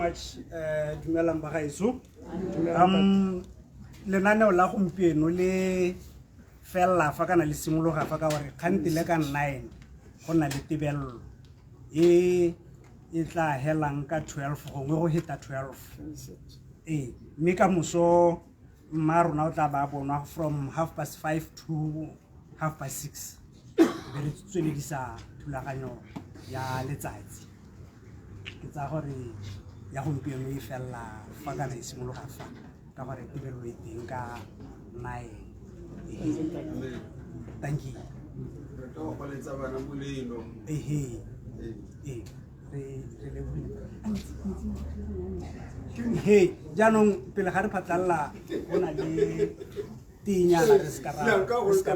much, Dumelang Bagaiso. Lenaneo la gompieno le fella fa kana le simologa fa ka gore kganti le ka 9 go na le tebello e tla helang ka 12 gongwe go hita 12 mme ka moso mmarona o tla ba bonwa from 5:30 to 6:30 be re tsweledisa thulaganyo ya letsatsi ke tsa gore ya gompieno e fella fa kana e simologa fa ka gore tebello e teng ka 9. Thank you. Hey, jaanong pele ga re phatlalla go na le tinyana re ska